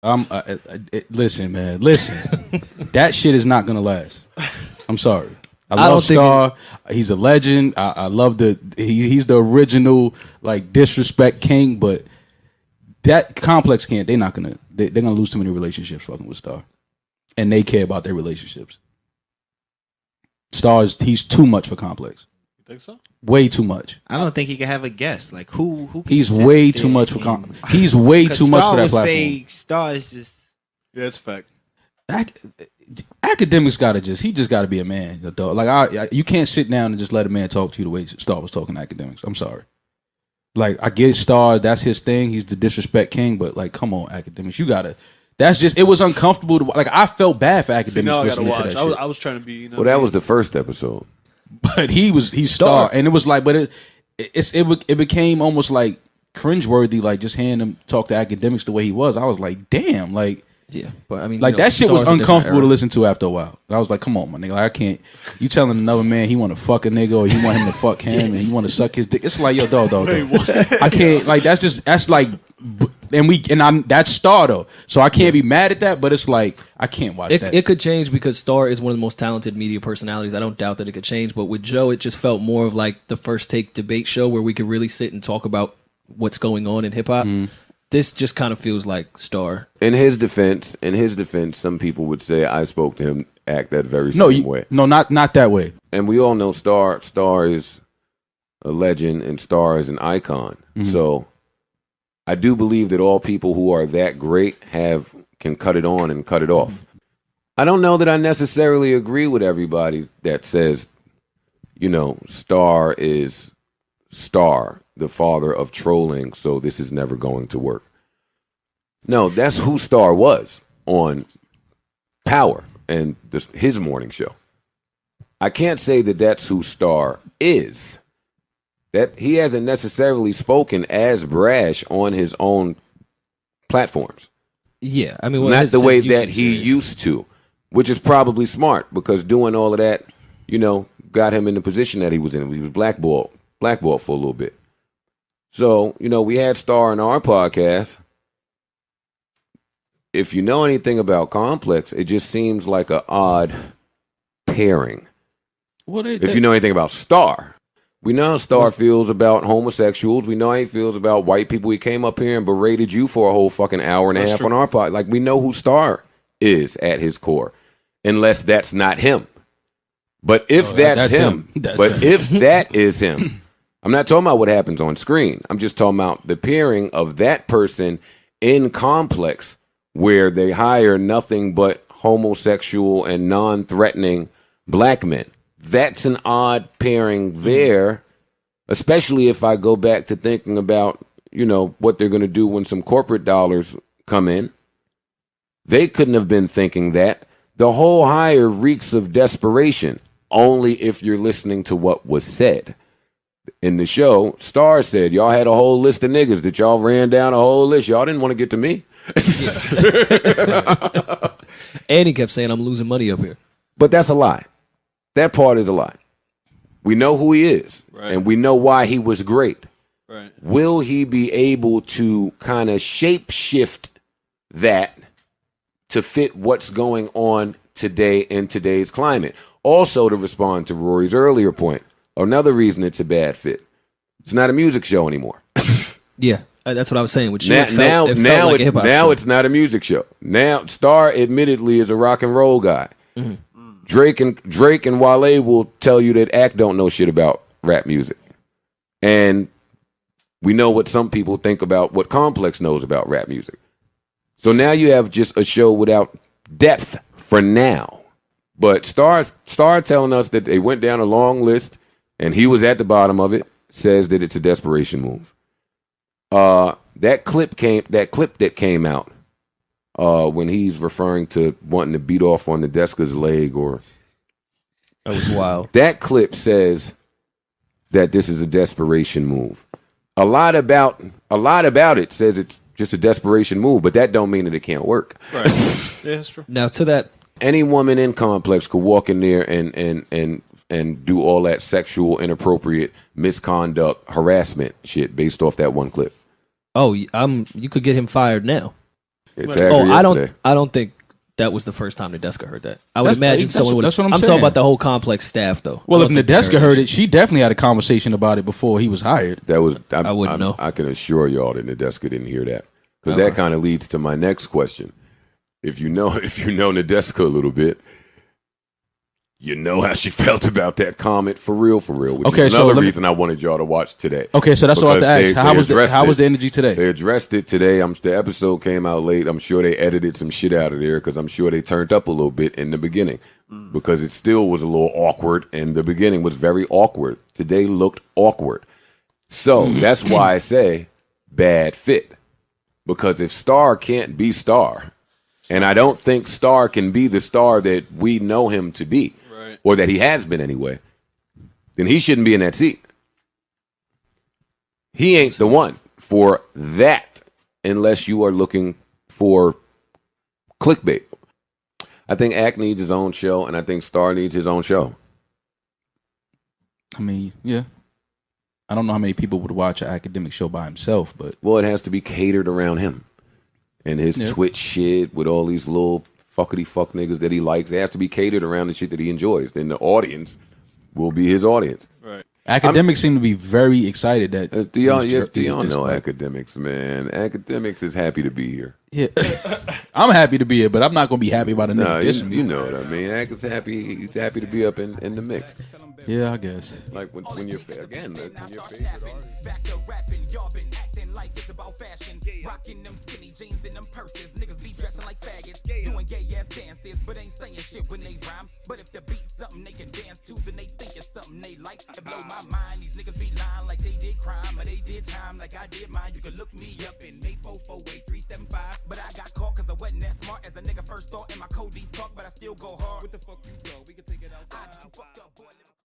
Listen, man. Listen, that shit is not gonna last. I'm sorry. I love Star. He's a legend. I love he's the original like disrespect king. But that Complex can't. They're not gonna. They're gonna lose too many relationships fucking with Star, and they care about their relationships. He's too much for Complex. You think so? Way too much. I don't think he can have a guest. Like who he's way too much for he's way too much for that platform. Say Star is just it's a fact. Akademiks gotta be a man, adult. Like you can't sit down and just let a man talk to you the way Star was talking to Akademiks. I'm sorry. Like I get Star, that's his thing. He's the disrespect king, but like, come on, Akademiks, you gotta. That's just. It was uncomfortable. Like I felt bad for Akademiks listening to that shit. I was trying to be. Well, that was the first episode. But he's Star, and it was like, but it became almost like cringeworthy, like just hearing him talk to Akademiks the way he was. I was like, damn, like. Yeah, but I mean, like that shit was uncomfortable to listen to after a while. And I was like, come on, my nigga, like, I can't. You telling another man he want to fuck a nigga or you want him to fuck him and you want to suck his dick? It's like, yo, dog. I can't. Like that's like, that's Star though. So I can't be mad at that. But it's like I can't watch that. It could change because Star is one of the most talented media personalities. I don't doubt that it could change. But with Joe, it just felt more of like the First Take debate show where we could really sit and talk about what's going on in hip hop. This just kind of feels like Star. In his defense, some people would say I spoke to him act that very same way. No, not that way. And we all know Star is a legend and Star is an icon. So I do believe that all people who are that great can cut it on and cut it off. I don't know that I necessarily agree with everybody that says, Star is Star, the father of trolling, so this is never going to work. No, that's who Star was on Power and his morning show. I can't say that that's who Star is. That he hasn't necessarily spoken as brash on his own platforms. Yeah, I mean, not the way that he used to, which is probably smart because doing all of that, got him in the position that he was in. He was blackballed for a little bit. So, we had Star on our podcast. If you know anything about Complex, it just seems like an odd pairing. If you know anything about Star, we know how Star feels about homosexuals. We know how he feels about white people. He came up here and berated you for a whole fucking hour and a half on our podcast. Like, we know who Star is at his core, unless that's not him. But if that's him. If that is him, I'm not talking about what happens on screen. I'm just talking about the pairing of that person in Complex where they hire nothing but homosexual and non-threatening black men. That's an odd pairing there, especially if I go back to thinking about, what they're going to do when some corporate dollars come in. They couldn't have been thinking that. The whole hire reeks of desperation, only if you're listening to what was said. In the show, Star said, y'all had a whole list of niggas that y'all ran down a whole list. Y'all didn't want to get to me. And he kept saying, I'm losing money up here. But that's a lie. That part is a lie. We know who he is, and we know why he was great. Right. Will he be able to kind of shape shift that to fit what's going on today in today's climate? Also, to respond to Rory's earlier point, another reason it's a bad fit. It's not a music show anymore. Yeah, that's what I was saying. Which now it's not a music show. Now Star admittedly is a rock and roll guy. Mm-hmm. Drake and Wale will tell you that Act don't know shit about rap music, and we know what some people think about what Complex knows about rap music. So now you have just a show without depth for now. But Star telling us that they went down a long list and he was at the bottom of it, says that it's a desperation move. That clip that came out when he's referring to wanting to beat off on the Deska's leg, or that was wild. That clip says that this is a desperation move. A lot about it says it's just a desperation move, but that don't mean that it can't work. Right. Yeah, that's true. Now to that, any woman in Complex could walk in there and do all that sexual, inappropriate, misconduct, harassment shit based off that one clip. Oh, you could get him fired now. It tagged her yesterday. I don't think that was the first time Nadeska heard that. I would imagine someone would. That's what I'm saying. talking about the whole complex staff, though. Well, if Nadeska heard it, she definitely had a conversation about it before he was hired. That was. I wouldn't know. I can assure y'all that Nadeska didn't hear that, because that kind of leads to my next question. If you know Nadeska a little bit, you know how she felt about that comment for real, which is another reason I wanted y'all to watch today. Okay, so that's what I have to ask. How was the energy today? They addressed it today. The episode came out late. I'm sure they edited some shit out of there because I'm sure they turned up a little bit in the beginning because it still was a little awkward, and the beginning was very awkward. Today looked awkward. So that's why I say bad fit, because if Star can't be Star, and I don't think Star can be the Star that we know him to be, or that he has been anyway, then he shouldn't be in that seat. He ain't the one for that unless you are looking for clickbait. I think Act needs his own show, and I think Star needs his own show. I mean, yeah. I don't know how many people would watch an academic show by himself, but... Well, it has to be catered around him and his Twitch shit with all these little fuckity fuck niggas that he likes. It has to be catered around the shit that he enjoys. Then the audience will be his audience. Right. Academics seem to be very excited that... Do y'all know Academics, man? Academics is happy to be here. Yeah. I'm happy to be here, but I'm not going to be happy about a nigga dissing me. You know what I mean. Ack is happy. He's happy to be up in the mix. Yeah, I guess. Like when you're again, when you're favorite. Back to rapping, y'all been acting like it's about fashion. Rocking them skinny jeans and them purses. Niggas be dressing like faggots, doing gay ass dances, but ain't saying shit when they rhyme. But if the beat's something they can dance to, then they think it's something they like. To blow my mind, these niggas be lying like they did crime or they did time like I did mine. You can look me up in 8448375, but I got caught cause I wasn't that smart as a nigga first thought. And my code's talk, but I still go hard. What the fuck you go? We can take it outside.